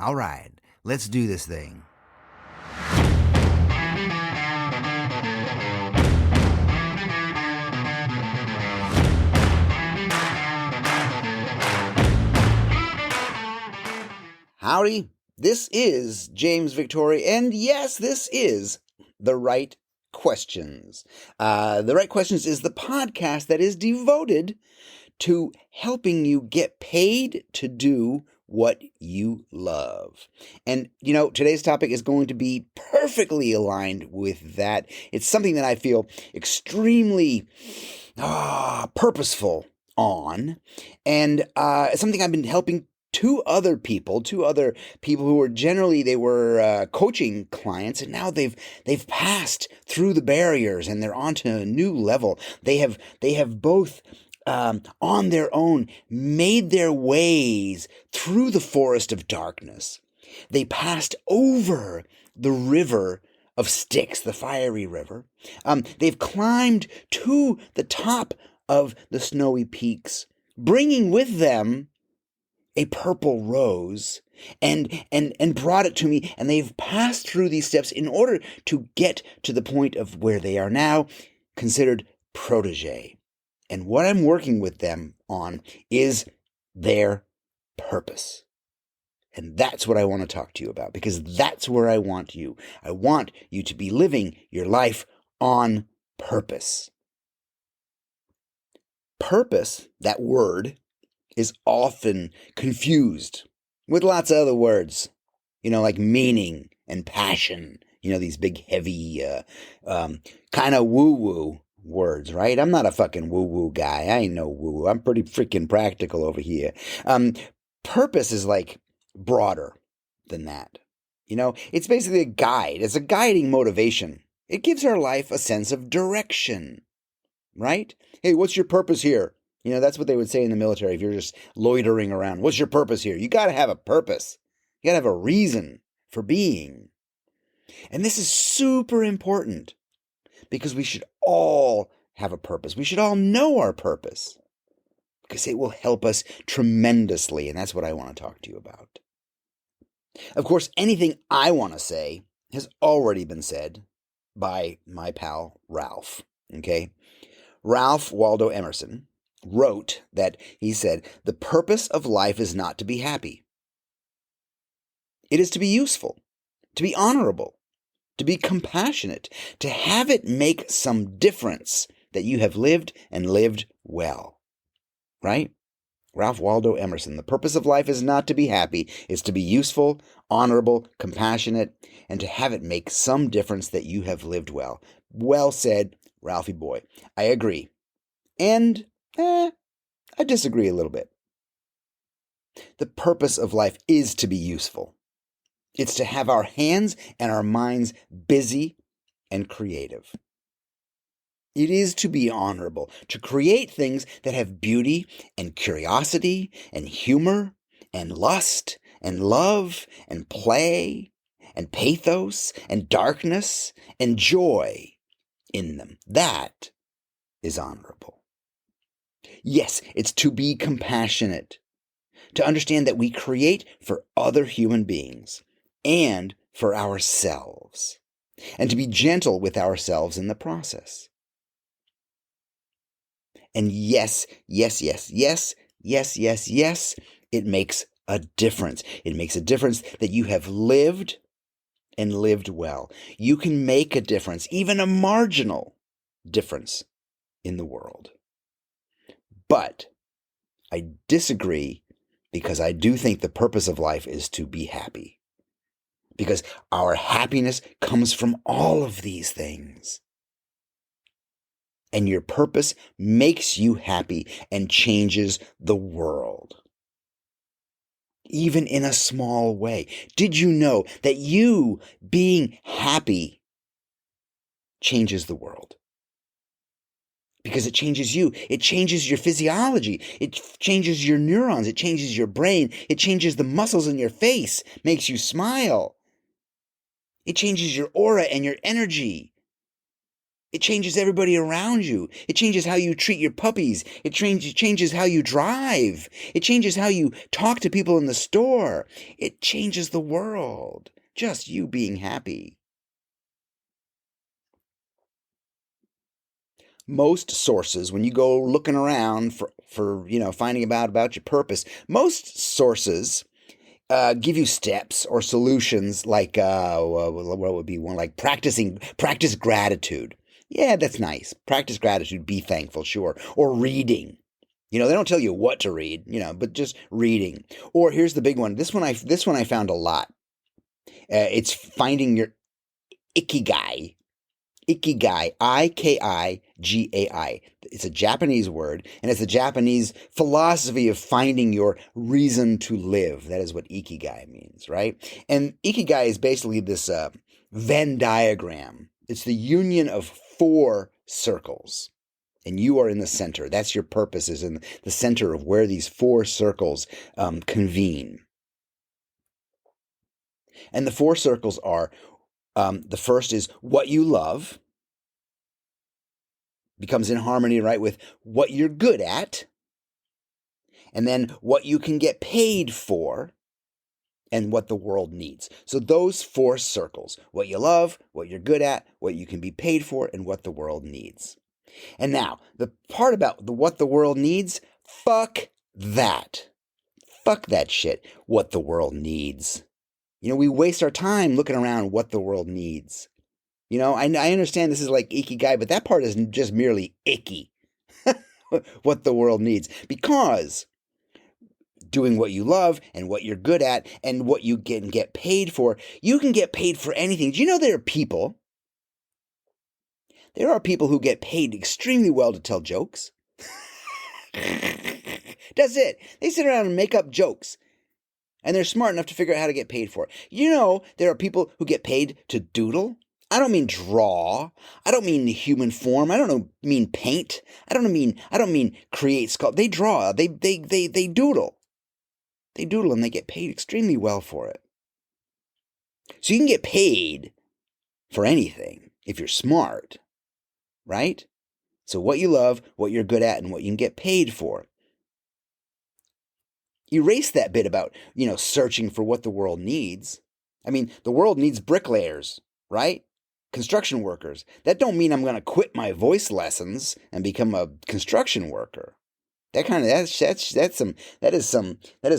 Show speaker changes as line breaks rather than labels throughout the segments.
All right, let's do this thing. Howdy, this is James Victore, and yes, this is The Right Questions. The Right Questions is the podcast that is devoted to helping you get paid to do what you love. And, today's topic is going to be perfectly aligned with that. It's something that I feel extremely purposeful on, and something I've been helping two other people who were they were coaching clients, and now they've passed through the barriers and they're onto a new level. They have both on their own made their ways through the forest of darkness. They passed over the river of Styx, the fiery river. They've climbed to the top of the snowy peaks, bringing with them a purple rose, and brought it to me, and they've passed through these steps in order to get to the point of where they are now considered protege. And what I'm working with them on is their purpose. And that's what I want to talk to you about, because that's where I want you. I want you to be living your life on purpose. Purpose, that word, is often confused with lots of other words, like meaning and passion, these big, heavy, kind of woo-woo words, right? I'm not a fucking woo-woo guy. I ain't no woo-woo. I'm pretty freaking practical over here. Purpose is like broader than that. It's basically a guide. It's a guiding motivation. It gives our life a sense of direction, right? Hey, what's your purpose here? That's what they would say in the military if you're just loitering around. What's your purpose here? You got to have a purpose. You got to have a reason for being. And this is super important because we should all have a purpose. We should all know our purpose because it will help us tremendously. And that's what I want to talk to you about. Of course, anything I want to say has already been said by my pal Ralph. Okay? Ralph Waldo Emerson wrote that he said, "The purpose of life is not to be happy. It is to be useful, to be honorable, to be compassionate, to have it make some difference that you have lived and lived well." Right? Ralph Waldo Emerson. The purpose of life is not to be happy. It's to be useful, honorable, compassionate, and to have it make some difference that you have lived well. Well said, Ralphie boy. I agree. And I disagree a little bit. The purpose of life is to be useful. It's to have our hands and our minds busy and creative. It is to be honorable, to create things that have beauty and curiosity and humor and lust and love and play and pathos and darkness and joy in them. That is honorable. Yes, it's to be compassionate, to understand that we create for other human beings and for ourselves, and to be gentle with ourselves in the process. And yes, it makes a difference. It makes a difference that you have lived and lived well. You can make a difference, even a marginal difference in the world. But I disagree because I do think the purpose of life is to be happy. Because our happiness comes from all of these things. And your purpose makes you happy and changes the world. Even in a small way. Did you know that you being happy changes the world? Because it changes you. It changes your physiology. It changes your neurons. It changes your brain. It changes the muscles in your face. Makes you smile. It changes your aura and your energy. It changes everybody around you. It changes how you treat your puppies. It changes how you drive. It changes how you talk to people in the store. It changes the world. Just you being happy. Most sources, when you go looking around for finding about your purpose, most sources give you steps or solutions like what would be one, like practice gratitude. Yeah, that's nice. Practice gratitude, be thankful, sure. Or reading. They don't tell you what to read, but just reading. Or here's the big one. This one I found a lot. It's finding your ikigai. Ikigai, Ikigai. It's a Japanese word, and it's a Japanese philosophy of finding your reason to live. That is what ikigai means, right? And ikigai is basically this Venn diagram. It's the union of 4 circles, and you are in the center. That's your purpose, is in the center of where these 4 circles convene. And the 4 circles are, the first is what you love. Becomes in harmony, right, with what you're good at, and then what you can get paid for, and what the world needs. So those 4 circles: what you love, what you're good at, what you can be paid for, and what the world needs. And now, the part about what the world needs, fuck that. Fuck that shit, what the world needs. We waste our time looking around what the world needs. I understand this is like ikigai, but that part is just merely icky. What the world needs. Because doing what you love and what you're good at and what you can get paid for, you can get paid for anything. Do you know there are people who get paid extremely well to tell jokes? That's it. They sit around and make up jokes. And they're smart enough to figure out how to get paid for it. There are people who get paid to doodle. I don't mean draw. I don't mean the human form. I don't mean paint. I don't mean create sculpt. They draw. They doodle. They doodle and they get paid extremely well for it. So you can get paid for anything if you're smart, right? So what you love, what you're good at, and what you can get paid for. Erase that bit about, searching for what the world needs. I mean, the world needs bricklayers, right? Construction workers. That don't mean I'm going to quit my voice lessons and become a construction worker. That is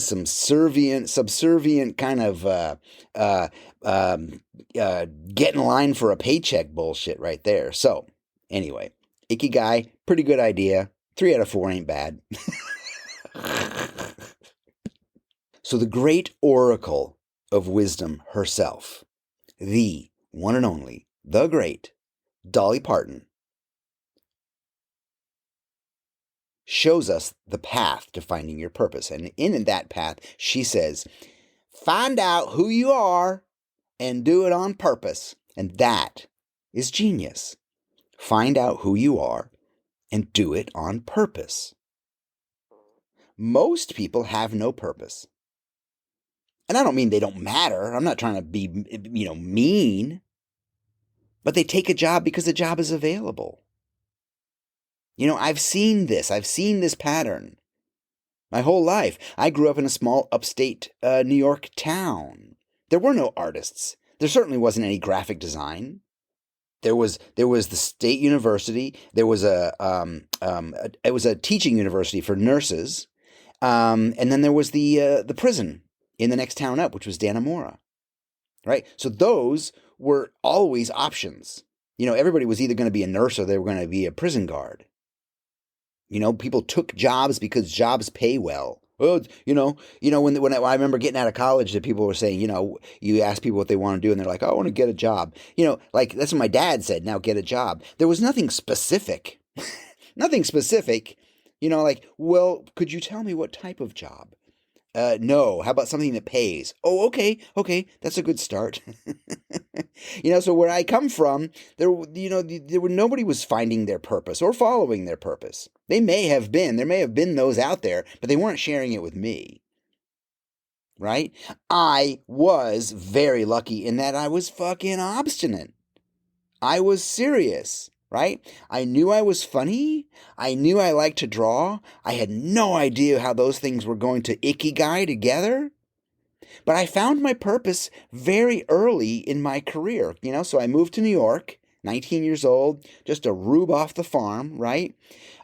some subservient kind of get in line for a paycheck bullshit right there. So anyway, ikigai, pretty good idea. 3 out of 4 ain't bad. So the great oracle of wisdom herself, the one and only, the great Dolly Parton, shows us the path to finding your purpose. And in that path, she says, find out who you are and do it on purpose. And that is genius. Find out who you are and do it on purpose. Most people have no purpose. And I don't mean they don't matter. I'm not trying to be, mean. But they take a job because the job is available. I've seen this. I've seen this pattern my whole life. I grew up in a small upstate New York town. There were no artists. There certainly wasn't any graphic design. There was the state university. There was it was a teaching university for nurses, and then there was the prison in the next town up, which was Dannemora, right? So those were always options. Everybody was either going to be a nurse or they were going to be a prison guard. People took jobs because jobs pay well. Well, when I remember getting out of college, that people were saying, you ask people what they want to do, and they're like, oh, I want to get a job. Like that's what my dad said. Now get a job. There was nothing specific, nothing specific. Like, well, could you tell me what type of job? No. How about something that pays? Oh, okay, that's a good start. So where I come from, nobody was finding their purpose or following their purpose. There may have been those out there, but they weren't sharing it with me. Right? I was very lucky in that I was fucking obstinate. I was serious. right? I knew I was funny. I knew I liked to draw. I had no idea how those things were going to ikigai together. But I found my purpose very early in my career, so I moved to New York, 19 years old, just a rube off the farm, right?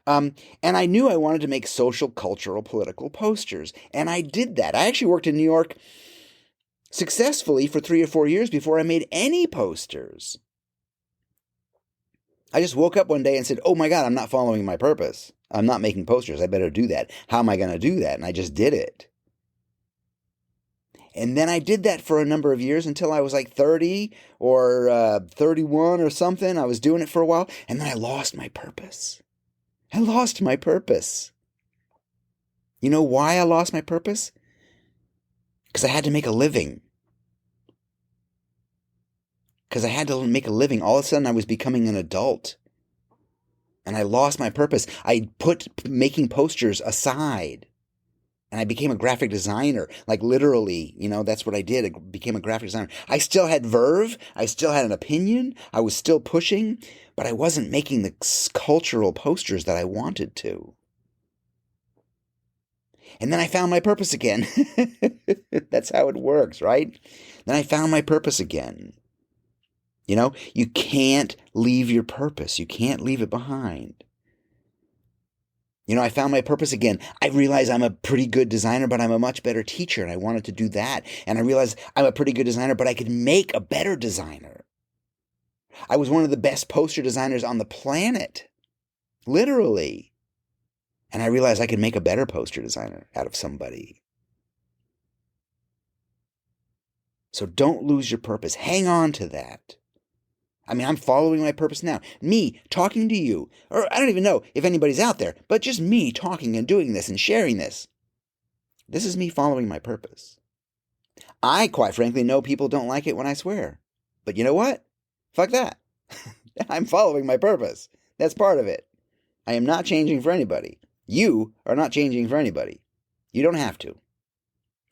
And I knew I wanted to make social, cultural, political posters. And I did that. I actually worked in New York successfully for 3 or 4 years before I made any posters. I just woke up one day and said, oh my God, I'm not following my purpose. I'm not making posters. I better do that. How am I going to do that? And I just did it. And then I did that for a number of years until I was like 30 or 31 or something. I was doing it for a while. And then I lost my purpose. I lost my purpose. You know why I lost my purpose? Because I had to make a living. Because I had to make a living. All of a sudden I was becoming an adult. And I lost my purpose. I put making posters aside. And I became a graphic designer, like literally, that's what I did. I became a graphic designer. I still had verve. I still had an opinion. I was still pushing, but I wasn't making the cultural posters that I wanted to. And then I found my purpose again. That's how it works, right? Then I found my purpose again. You can't leave your purpose. You can't leave it behind. I found my purpose again. I realized I'm a pretty good designer, but I'm a much better teacher, and I wanted to do that. And I realized I'm a pretty good designer, but I could make a better designer. I was one of the best poster designers on the planet, literally. And I realized I could make a better poster designer out of somebody. So don't lose your purpose. Hang on to that. I'm following my purpose now. Me talking to you, or I don't even know if anybody's out there, but just me talking and doing this and sharing this. This is me following my purpose. I, quite frankly, know people don't like it when I swear. But you know what? Fuck that. I'm following my purpose. That's part of it. I am not changing for anybody. You are not changing for anybody. You don't have to.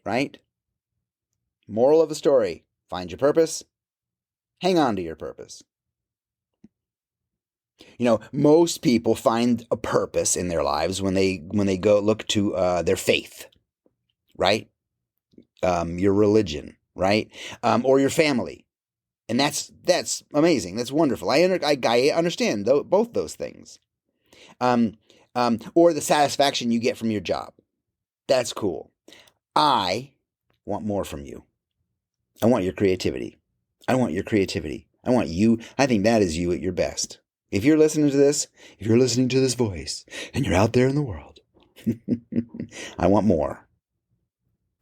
Right? Moral of the story. Find your purpose. Hang on to your purpose. Most people find a purpose in their lives when they go look to their faith, right? Your religion, right? Or your family, and that's amazing. That's wonderful. I understand both those things. Or the satisfaction you get from your job. That's cool. I want more from you. I want your creativity. I want you. I think that is you at your best. If you're listening to this, voice, and you're out there in the world, I want more.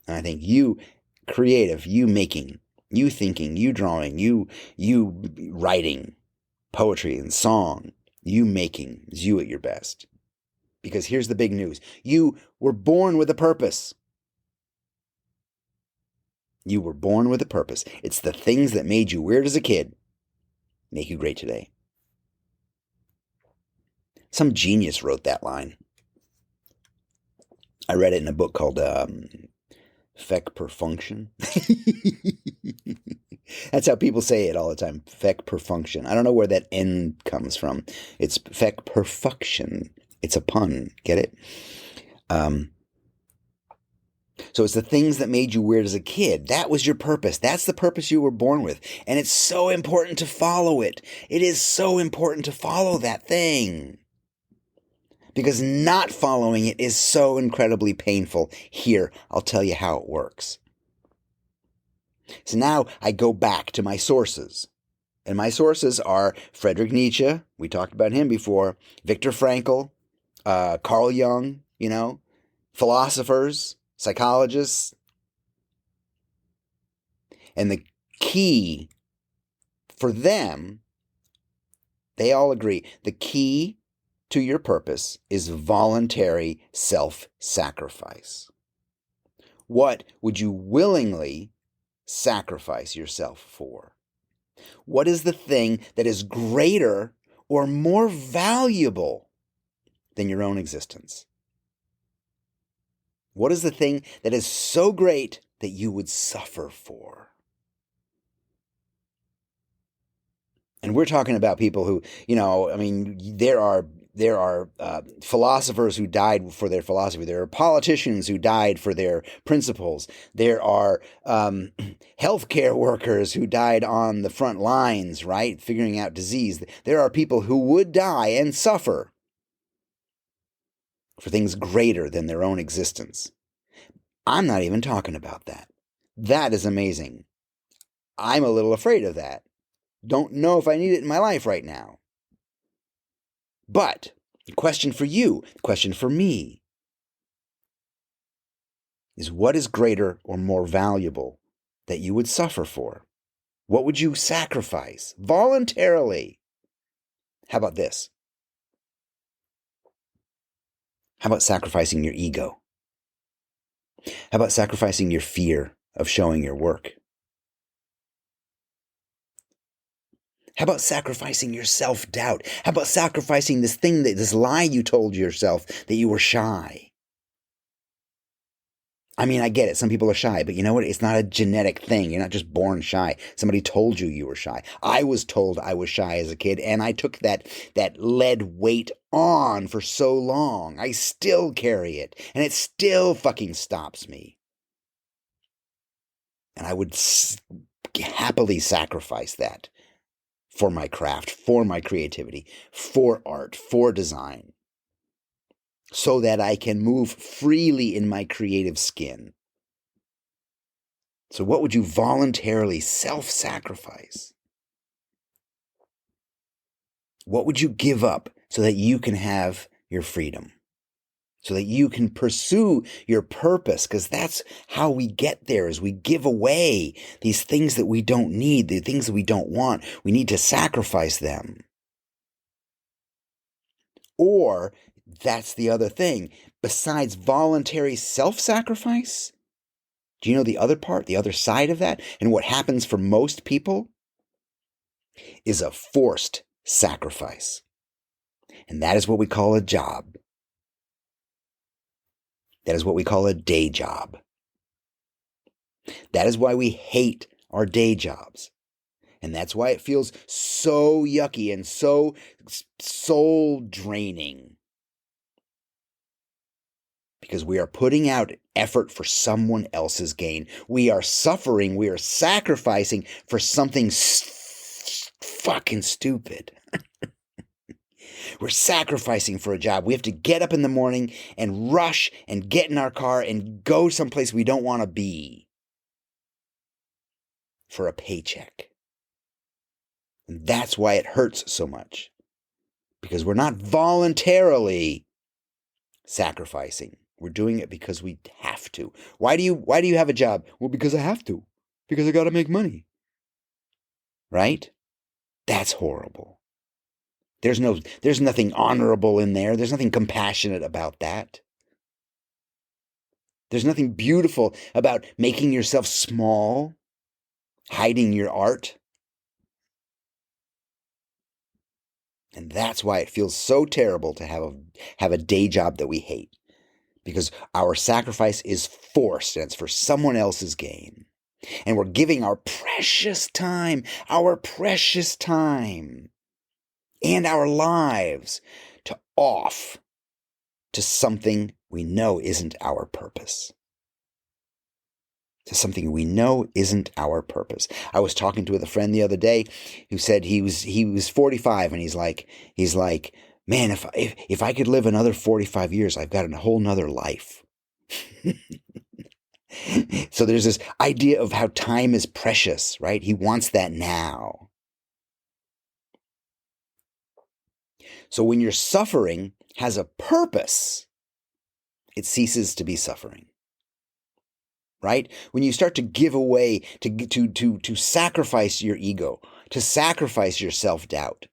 And I think you creative, you making, you thinking, you drawing, you writing poetry and song, you making is you at your best. Because here's the big news. You were born with a purpose. You were born with a purpose. It's the things that made you weird as a kid make you great today. Some genius wrote that line. I read it in a book called Feck per Function. That's how people say it all the time. Feck per function. I don't know where that N comes from. It's feck perfection. It's a pun. Get it? So it's the things that made you weird as a kid. That was your purpose. That's the purpose you were born with. And it's so important to follow it. It is so important to follow that thing. Because not following it is so incredibly painful. Here, I'll tell you how it works. So now I go back to my sources. And my sources are Friedrich Nietzsche. We talked about him before. Viktor Frankl, Carl Jung, philosophers, psychologists. And the key for them, they all agree, the key to your purpose is voluntary self-sacrifice. What would you willingly sacrifice yourself for? What is the thing that is greater or more valuable than your own existence? What is the thing that is so great that you would suffer for? And we're talking about people who, I mean, there are philosophers who died for their philosophy. There are politicians who died for their principles. There are healthcare workers who died on the front lines, right, figuring out disease. There are people who would die and suffer for things greater than their own existence. I'm not even talking about that. That is amazing. I'm a little afraid of that. Don't know if I need it in my life right now. But the question for you, the question for me, is what is greater or more valuable that you would suffer for? What would you sacrifice voluntarily? How about this? How about sacrificing your ego? How about sacrificing your fear of showing your work? How about sacrificing your self-doubt? How about sacrificing this lie you told yourself that you were shy? I mean, I get it. Some people are shy, but you know what? It's not a genetic thing. You're not just born shy. Somebody told you were shy. I was told I was shy as a kid, and I took that lead weight on for so long. I still carry it, and it still fucking stops me. And I would happily sacrifice that for my craft, for my creativity, for art, for design, so that I can move freely in my creative skin. So what would you voluntarily self-sacrifice? What would you give up so that you can have your freedom? So that you can pursue your purpose, because that's how we get there, is we give away these things that we don't need, the things that we don't want. We need to sacrifice them. Or, that's the other thing, besides voluntary self-sacrifice, do you know the other part, the other side of that? And what happens for most people is a forced sacrifice. And that is what we call a job. That is what we call a day job. That is why we hate our day jobs. And that's why it feels so yucky and so soul draining. Because we are putting out effort for someone else's gain. We are suffering, we are sacrificing for something fucking stupid. We're sacrificing for a job. We have to get up in the morning and rush and get in our car and go someplace we don't want to be for a paycheck. And that's why it hurts so much. Because we're not voluntarily sacrificing. We're doing it because we have to. Why do you have a job? Well, because I have to. Because I got to make money. Right? That's horrible. There's nothing honorable in there. There's nothing compassionate about that. There's nothing beautiful about making yourself small, hiding your art. And that's why it feels so terrible to have a day job that we hate. Because our sacrifice is forced and it's for someone else's gain. And we're giving our precious time, and our lives to something we know isn't our purpose. To something we know isn't our purpose. I was talking with a friend the other day who said he was 45 and he's like, man, if I could live another 45 years, I've got a whole nother life. So there's this idea of how time is precious, right? He wants that now. So when your suffering has a purpose, it ceases to be suffering. Right? When you start to give away, to sacrifice your ego, to sacrifice your self-doubt,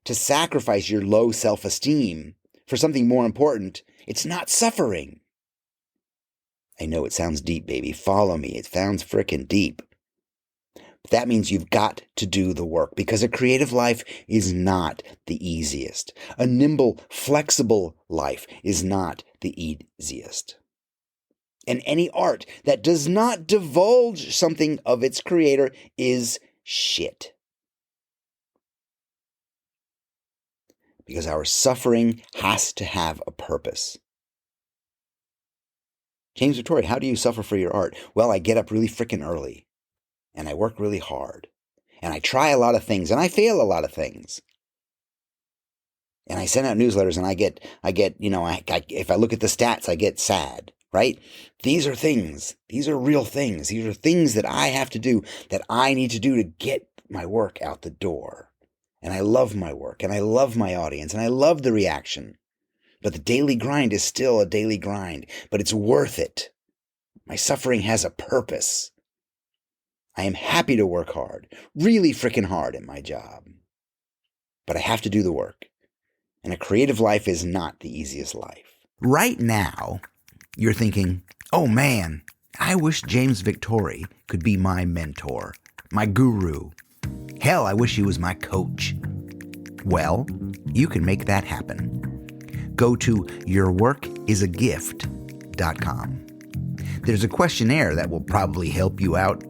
to sacrifice your low self-esteem for something more important, it's not suffering. I know it sounds deep, baby. Follow me. It sounds frickin' deep. But that means you've got to do the work, because a creative life is not the easiest. A nimble, flexible life is not the easiest. And any art that does not divulge something of its creator is shit. because our suffering has to have a purpose. James Victore, how do you suffer for your art? Well, I get up really freaking early, and I work really hard, and I try a lot of things, and I fail a lot of things. And I send out newsletters, and I get, if I look at the stats, I get sad, right? These are things. These are real things. These are things that I have to do, that I need to do to get my work out the door. And I love my work, and I love my audience, and I love the reaction. But the daily grind is still a daily grind, but it's worth it. My suffering has a purpose. I am happy to work hard, really freaking hard at my job. But I have to do the work. And a creative life is not the easiest life. Right now, you're thinking, oh man, I wish James Victore could be my mentor, my guru. Hell, I wish he was my coach. Well, you can make that happen. Go to yourworkisagift.com. There's a questionnaire that will probably help you out,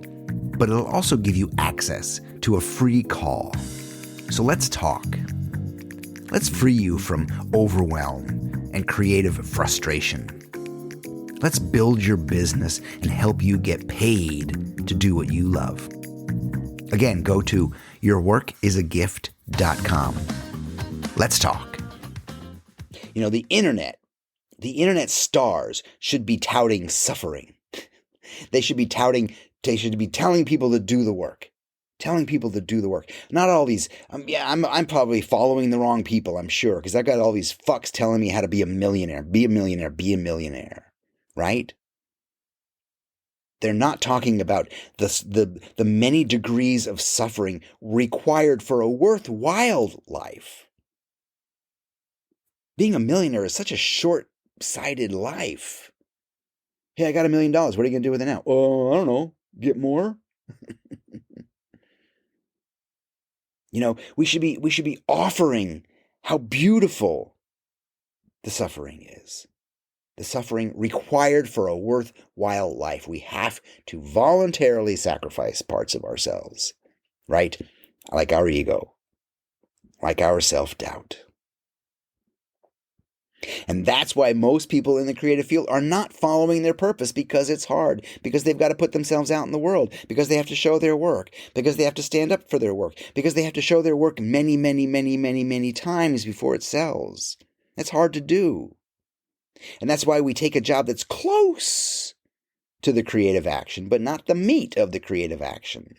but it'll also give you access to a free call. So let's talk. Let's free you from overwhelm and creative frustration. Let's build your business and help you get paid to do what you love. Again, go to yourworkisagift.com. Let's talk. The internet stars should be touting suffering. They should be telling people to do the work. Telling people to do the work. Not all these, I'm probably following the wrong people, I'm sure, because I've got all these fucks telling me how to be a millionaire, right? They're not talking about the many degrees of suffering required for a worthwhile life. Being a millionaire is such a short-sighted life. Hey, I got $1 million. What are you going to do with it now? Oh, I don't know. Get more? We should be offering how beautiful the suffering is. The suffering required for a worthwhile life. We have to voluntarily sacrifice parts of ourselves, right? Like our ego, like our self-doubt. And that's why most people in the creative field are not following their purpose, because it's hard, because they've got to put themselves out in the world, because they have to show their work, because they have to stand up for their work, because they have to show their work many, many, many, many, many times before it sells. That's hard to do. And that's why we take a job that's close to the creative action, but not the meat of the creative action.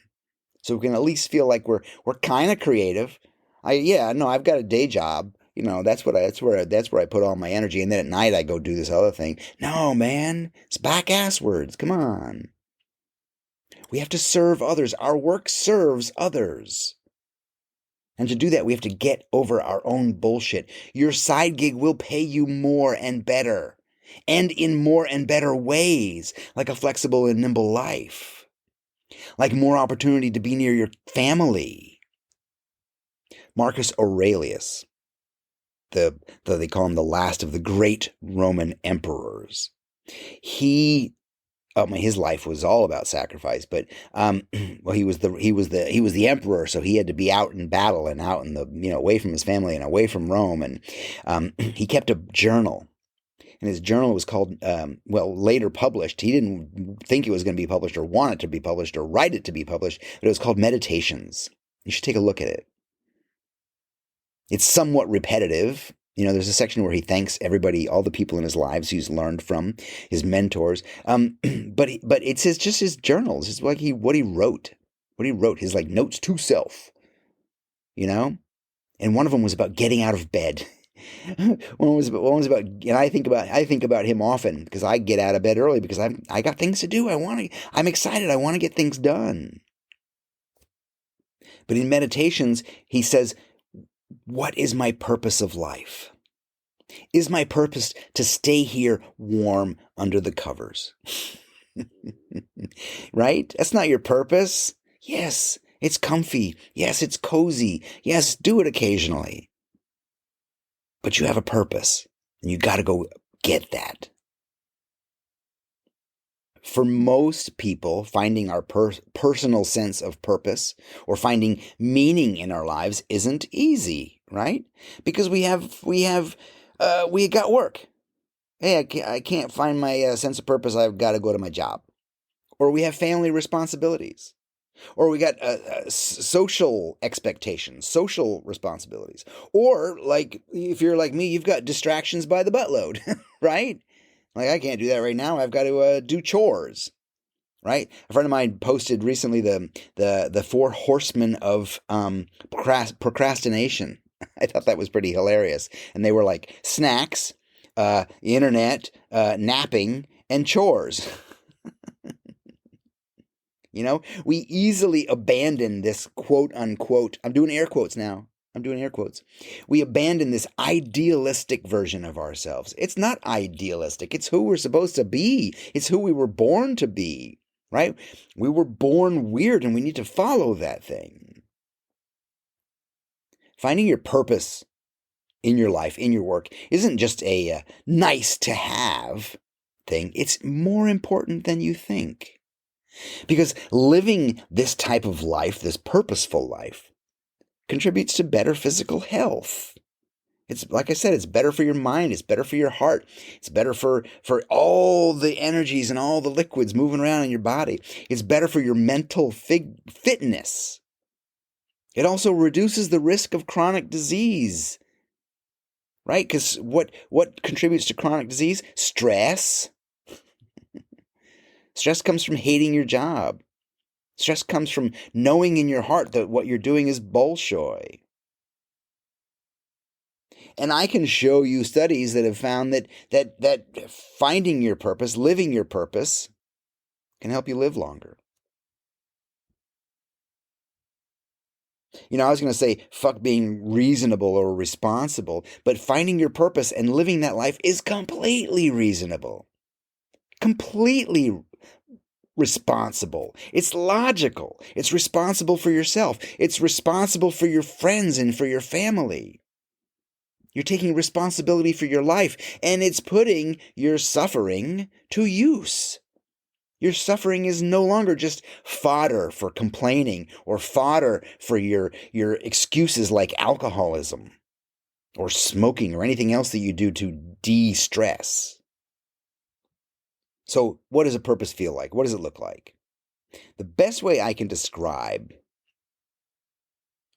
So we can at least feel like we're kind of creative. I've got a day job. That's where I put all my energy. And then at night I go do this other thing. No, man, it's back-ass words. Come on. We have to serve others. Our work serves others. And to do that, we have to get over our own bullshit. Your side gig will pay you more and better, and in more and better ways, like a flexible and nimble life, like more opportunity to be near your family. Marcus Aurelius, they call him the last of the great Roman emperors. His life was all about sacrifice, but he was the emperor, so he had to be out in battle and out in away from his family and away from Rome, and he kept a journal, and his journal was called later published. He didn't think it was going to be published or want it to be published or write it to be published, but it was called Meditations. You should take a look at it. It's somewhat repetitive. There's a section where he thanks everybody, all the people in his lives he's learned from, his mentors. But it's just his journals. It's like what he wrote, his notes to self, And one of them was about getting out of bed. one was about, and I think about him often, because I get out of bed early because I got things to do. I'm excited. I want to get things done. But in Meditations, he says, what is my purpose of life? Is my purpose to stay here warm under the covers? Right? That's not your purpose. Yes, it's comfy. Yes, it's cozy. Yes, do it occasionally. But you have a purpose, and you got to go get that. For most people, finding our personal sense of purpose or finding meaning in our lives isn't easy, right? Because we got work. Hey, I can't find my sense of purpose. I've got to go to my job. Or we have family responsibilities. Or we got social expectations, social responsibilities. Or, like, if you're like me, you've got distractions by the buttload, right? Like, I can't do that right now. I've got to do chores, right? A friend of mine posted recently the four horsemen of procrastination. I thought that was pretty hilarious. And they were like snacks, internet, napping, and chores. You know, we easily abandon this quote unquote, I'm doing air quotes now. I'm doing air quotes. We abandon this idealistic version of ourselves. It's not idealistic. It's who we're supposed to be. It's who we were born to be, right? We were born weird and we need to follow that thing. Finding your purpose in your life, in your work, isn't just a nice to have thing. It's more important than you think. Because living this type of life, this purposeful life, contributes to better physical health. It's like I said, it's better for your mind, it's better for your heart, it's better for all the energies and all the liquids moving around in your body. It's better for your mental fitness. It also reduces the risk of chronic disease, right? Because what contributes to chronic disease? Stress. Stress comes from hating your job. Stress comes from knowing in your heart that what you're doing is bullshit. And I can show you studies that have found that finding your purpose, living your purpose, can help you live longer. You know, I was going to say, fuck being reasonable or responsible, but finding your purpose and living that life is completely reasonable. Completely responsible. It's logical. It's responsible for yourself. It's responsible for your friends and for your family. You're taking responsibility for your life, and it's putting your suffering to use. Your suffering is no longer just fodder for complaining or fodder for your excuses like alcoholism or smoking or anything else that you do to de-stress. So what does a purpose feel like? What does it look like? The best way I can describe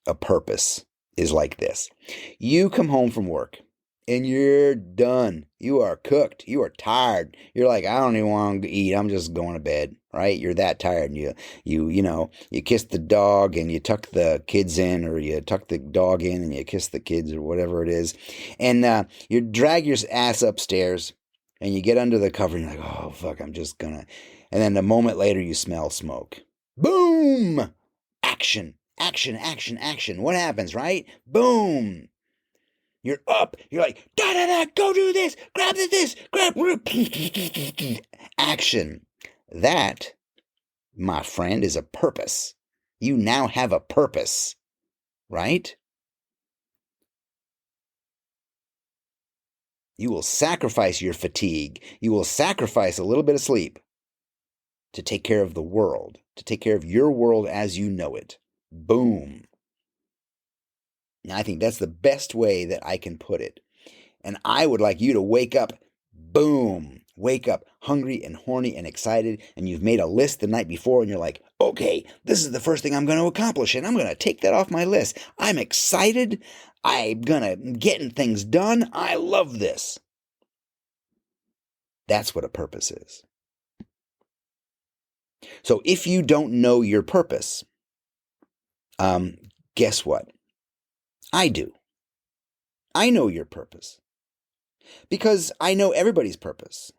a purpose is like this. You come home from work and you're done. You are cooked. You are tired. You're like, I don't even want to eat. I'm just going to bed, right? You're that tired. And you kiss the dog and you tuck the kids in, or you tuck the dog in and you kiss the kids, or whatever it is. And you drag your ass upstairs and you get under the cover and you're like, oh, fuck, I'm just gonna. And then a moment later you smell smoke. Boom! Action. Action, action, action. What happens, right? Boom. You're up. You're like, da-da-da, go do this. Grab this. Grab. Action. That, my friend, is a purpose. You now have a purpose, right? You will sacrifice your fatigue. You will sacrifice a little bit of sleep to take care of the world, to take care of your world as you know it. Boom. Now, I think that's the best way that I can put it. And I would like you to wake up, boom, wake up hungry and horny and excited, and you've made a list the night before, and you're like, okay, this is the first thing I'm going to accomplish, and I'm going to take that off my list. I'm excited. I'm going to get things done. I love this. That's what a purpose is. So if you don't know your purpose, guess what? I do. I know your purpose because I know everybody's purpose.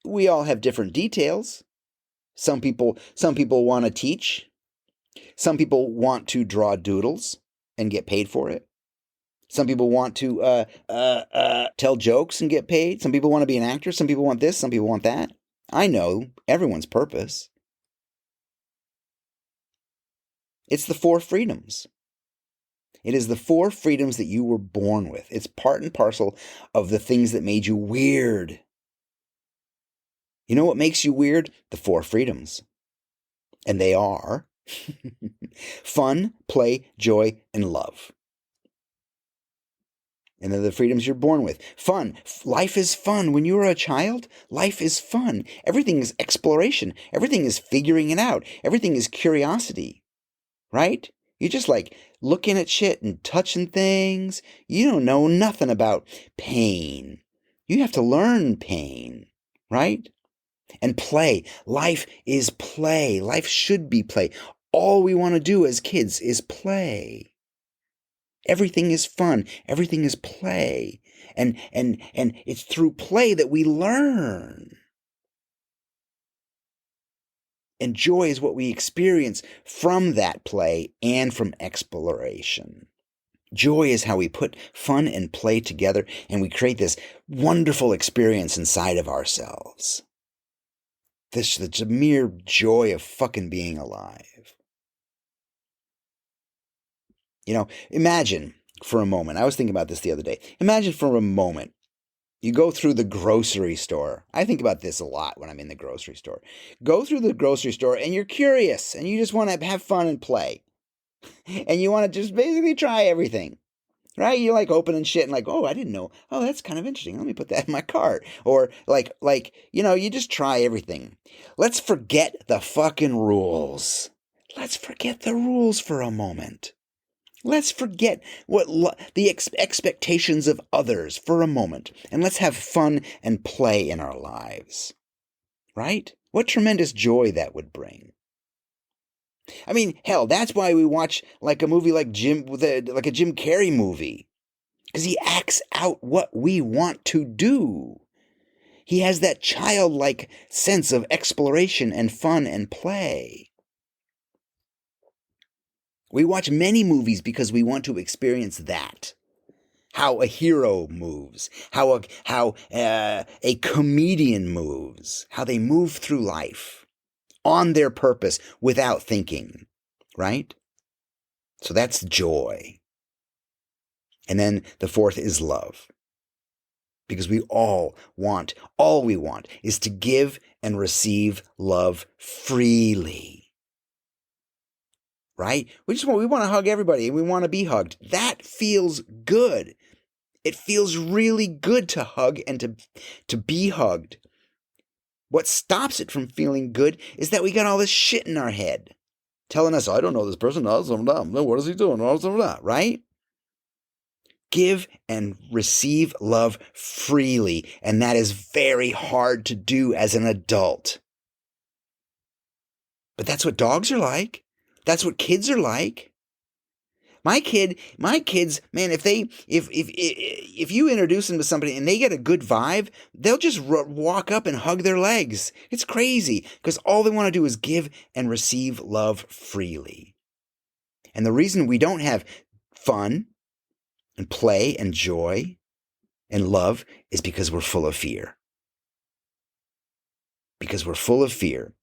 We all have different details. Some people want to teach. Some people want to draw doodles and get paid for it. Some people want to tell jokes and get paid. Some people want to be an actor. Some people want this. Some people want that. I know everyone's purpose. It's the four freedoms. It is the four freedoms that you were born with. It's part and parcel of the things that made you weird. You know what makes you weird? The four freedoms. And they are fun, play, joy, and love. And they're the freedoms you're born with. Fun. Life is fun. When you were a child, life is fun. Everything is exploration. Everything is figuring it out. Everything is curiosity, right? You're just like looking at shit and touching things. You don't know nothing about pain. You have to learn pain, right? And play. Life is play. Life should be play. All we want to do as kids is play. Everything is fun. Everything is play. And it's through play that we learn. And joy is what we experience from that play and from exploration. Joy is how we put fun and play together and we create this wonderful experience inside of ourselves. The mere joy of fucking being alive. Imagine for a moment, I was thinking about this the other day. Imagine for a moment, you go through the grocery store. I think about this a lot when I'm in the grocery store. Go through the grocery store and you're curious and you just want to have fun and play. And you want to just basically try everything. Right? You're like opening shit and like, oh, I didn't know. Oh, that's kind of interesting. Let me put that in my cart. Or you just try everything. Let's forget the fucking rules. Let's forget the rules for a moment. Let's forget the expectations of others for a moment, and let's have fun and play in our lives. Right? What tremendous joy that would bring. I mean, hell, that's why we watch like a movie like a Jim Carrey movie, because he acts out what we want to do. He has that childlike sense of exploration and fun and play. We watch many movies because we want to experience that. How a hero moves, how a comedian moves, how they move through life on their purpose without thinking, right? So that's joy. And then the fourth is love. Because we all we want is to give and receive love freely. Right? We want to hug everybody and we want to be hugged. That feels good. It feels really good to hug and to be hugged. What stops it from feeling good is that we got all this shit in our head telling us, I don't know this person, what is he doing? Right? Give and receive love freely, and that is very hard to do as an adult. But that's what dogs are like. That's what kids are like. My kids, man, if you introduce them to somebody and they get a good vibe, they'll just walk up and hug their legs. It's crazy because all they want to do is give and receive love freely. And the reason we don't have fun and play and joy and love is because we're full of fear. Because we're full of fear,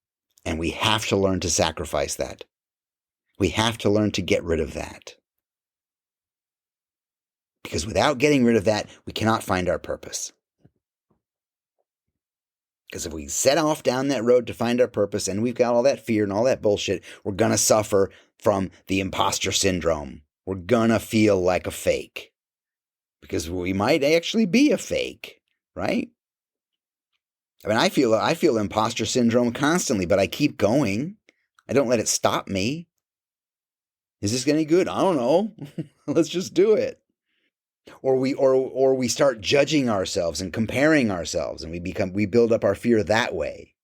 and we have to learn to sacrifice that. We have to learn to get rid of that. Because without getting rid of that, we cannot find our purpose. Because if we set off down that road to find our purpose and we've got all that fear and all that bullshit, we're going to suffer from the imposter syndrome. We're going to feel like a fake. Because we might actually be a fake, right? I mean, I feel imposter syndrome constantly, but I keep going. I don't let it stop me. Is this any good? I don't know. Let's just do it. Or we start judging ourselves and comparing ourselves, and we build up our fear that way.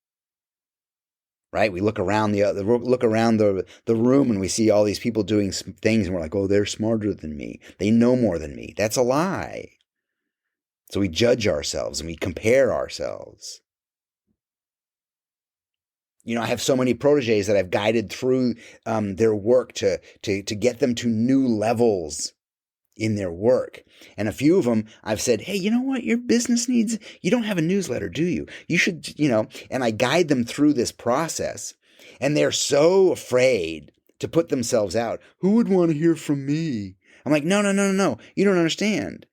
Right? We look around the room and we see all these people doing some things, and we're like, "Oh, they're smarter than me. They know more than me." That's a lie. So we judge ourselves and we compare ourselves. I have so many proteges that I've guided through their work to get them to new levels in their work. And a few of them, I've said, hey, you know what? Your business needs, you don't have a newsletter, do you? You should, and I guide them through this process. And they're so afraid to put themselves out. Who would want to hear from me? I'm like, no. You don't understand.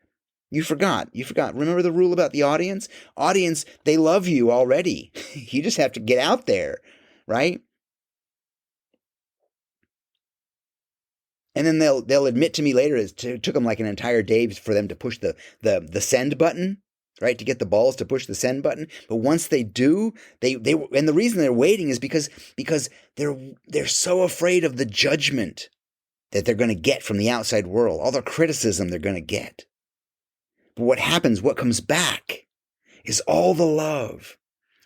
You forgot. Remember the rule about the audience? Audience, they love you already. You just have to get out there, right? And then they'll admit to me later it took them like an entire day for them to push the send button, right? To get the balls to push the send button. But once they do, they and the reason they're waiting is because they're so afraid of the judgment that they're going to get from the outside world, all the criticism they're going to get. But what happens, what comes back is all the love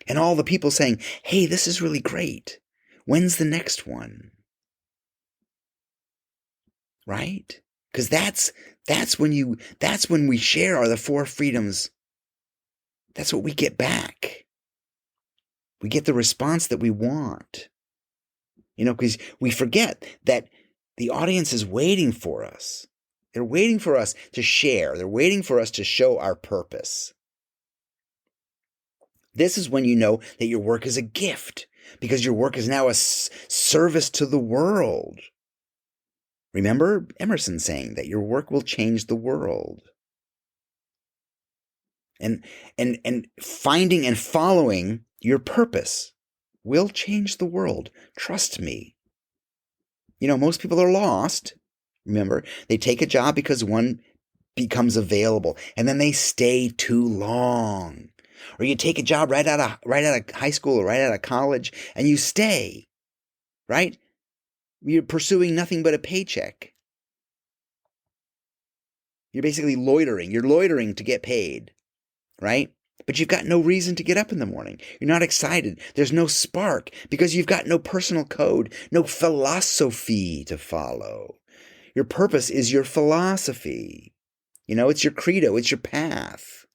and all the people saying, hey, this is really great. When's the next one? Right? Because that's when we share the four freedoms. That's what we get back. We get the response that we want. Because we forget that the audience is waiting for us. They're waiting for us to share. They're waiting for us to show our purpose. This is when you know that your work is a gift, because your work is now a service to the world. Remember Emerson saying that your work will change the world. And finding and following your purpose will change the world. Trust me. Most people are lost. Remember, they take a job because one becomes available, and then they stay too long. Or you take a job right out of high school or right out of college, and you stay, right? You're pursuing nothing but a paycheck. You're basically loitering. You're loitering to get paid, right? But you've got no reason to get up in the morning. You're not excited. There's no spark because you've got no personal code, no philosophy to follow. Your purpose is your philosophy. It's your credo. It's your path.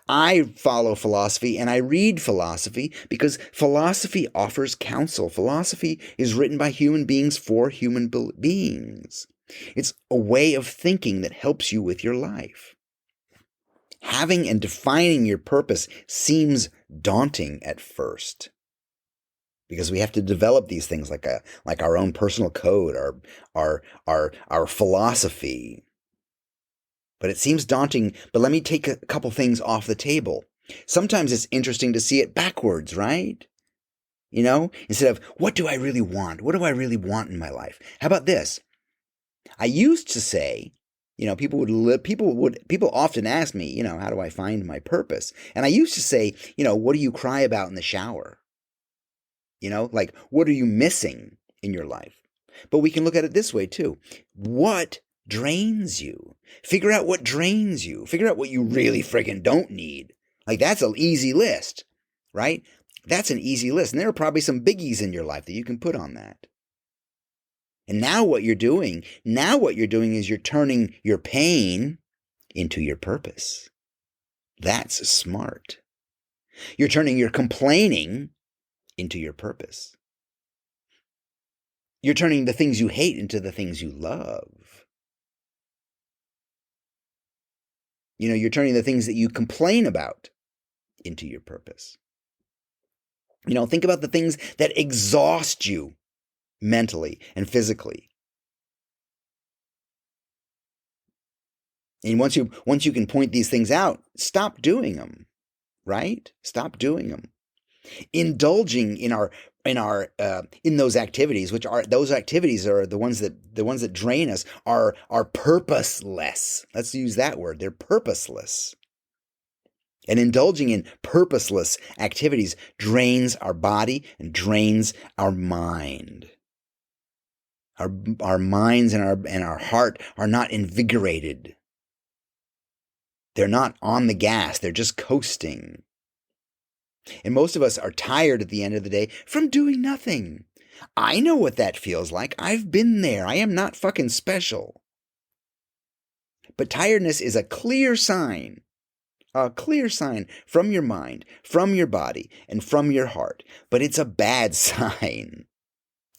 I follow philosophy and I read philosophy because philosophy offers counsel. Philosophy is written by human beings for human beings. It's a way of thinking that helps you with your life. Having and defining your purpose seems daunting at first because we have to develop these things like our own personal code, our philosophy. But it seems daunting. But let me take a couple things off the table. Sometimes it's interesting to see it backwards, right? Instead of what do I really want? What do I really want in my life? How about this? I used to say, people often ask me, how do I find my purpose? And I used to say, what do you cry about in the shower? Like, what are you missing in your life? But we can look at it this way too. What drains you? Figure out what drains you. Figure out what you really friggin' don't need. Like, that's an easy list, right? That's an easy list. And there are probably some biggies in your life that you can put on that. And now what you're doing is you're turning your pain into your purpose. That's smart. You're turning your complaining into your purpose. You're turning the things you hate into the things you love. You're turning the things that you complain about into your purpose. Think about the things that exhaust you mentally and physically. And once you can point these things out, stop doing them, right? Stop doing them. Indulging in those activities, those activities are the ones that drain us, are purposeless. Let's use that word. They're purposeless. And indulging in purposeless activities drains our body and drains our mind. Our minds and our heart are not invigorated. They're not on the gas. They're just coasting. And most of us are tired at the end of the day from doing nothing. I know what that feels like. I've been there. I am not fucking special. But tiredness is a clear sign from your mind, from your body, and from your heart. But it's a bad sign.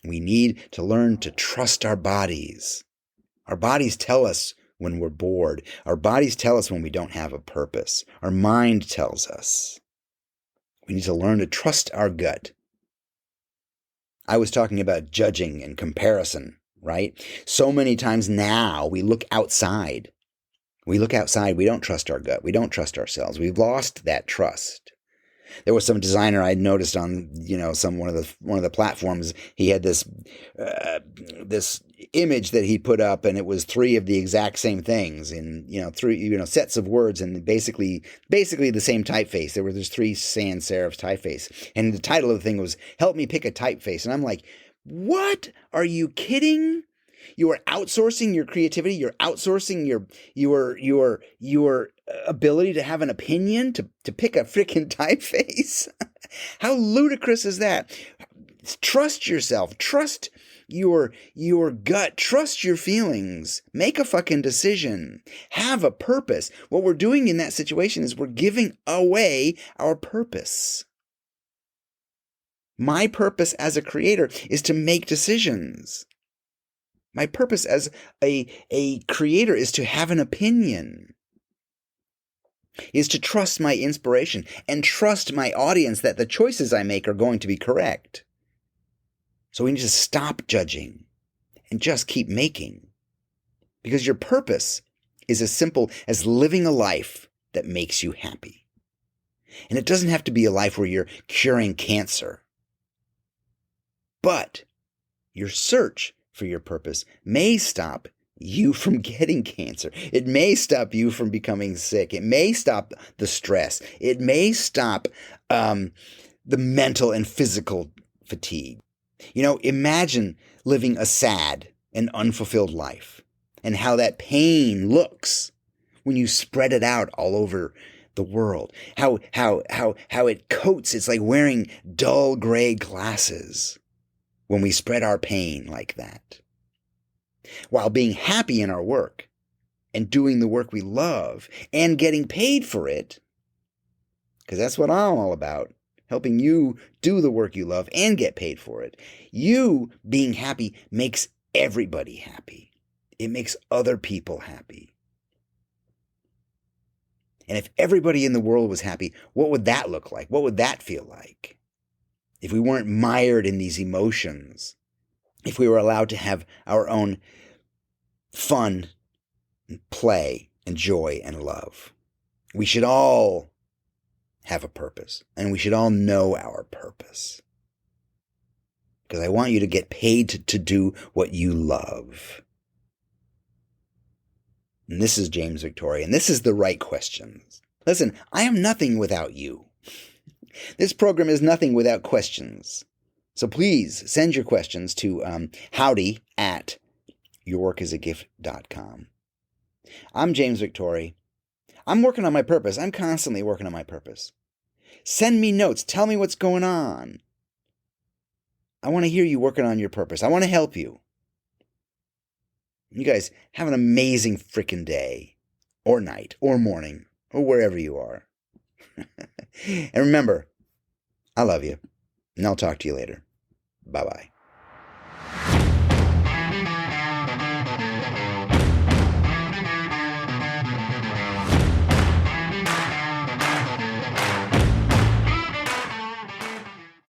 We need to learn to trust our bodies. Our bodies tell us when we're bored. Our bodies tell us when we don't have a purpose. Our mind tells us. We need to learn to trust our gut. I was talking about judging and comparison, right? So many times now we look outside. We don't trust our gut. We don't trust ourselves. We've lost that trust. There was some designer I noticed on, one of the platforms. He had this image that he put up, and it was three of the exact same things in, three, sets of words, and basically the same typeface. There were just three sans serif typeface, and the title of the thing was "Help me pick a typeface." And I'm like, what? Are you kidding? You are outsourcing your creativity. You're outsourcing your ability to have an opinion, to pick a freaking typeface. How ludicrous is that? Trust yourself. Trust your gut. Trust your feelings. Make a fucking decision. Have a purpose. What we're doing in that situation is we're giving away our purpose. My purpose as a creator is to make decisions. My purpose as a creator is to have an opinion, is to trust my inspiration and trust my audience that the choices I make are going to be correct. So we need to stop judging and just keep making. Because your purpose is as simple as living a life that makes you happy. And it doesn't have to be a life where you're curing cancer. But your search for your purpose may stop you from getting cancer. It may stop you from becoming sick. It may stop the stress. It may stop the mental and physical fatigue. Imagine living a sad and unfulfilled life and how that pain looks when you spread it out all over the world. How it coats. It's like wearing dull gray glasses when we spread our pain like that. While being happy in our work and doing the work we love and getting paid for it, because that's what I'm all about, helping you do the work you love and get paid for it. You being happy makes everybody happy. It makes other people happy. And if everybody in the world was happy, what would that look like? What would that feel like? If we weren't mired in these emotions, if we were allowed to have our own fun and play and joy and love. We should all have a purpose, and we should all know our purpose. Because I want you to get paid to do what you love. And this is James Victore, and this is the right questions. Listen, I am nothing without you. This program is nothing without questions. So please send your questions to howdy@yourworkisagift.com. I'm James Victore. I'm working on my purpose. I'm constantly working on my purpose. Send me notes. Tell me what's going on. I want to hear you working on your purpose. I want to help you. You guys have an amazing freaking day, or night, or morning, or wherever you are. And remember, I love you, and I'll talk to you later. Bye-bye.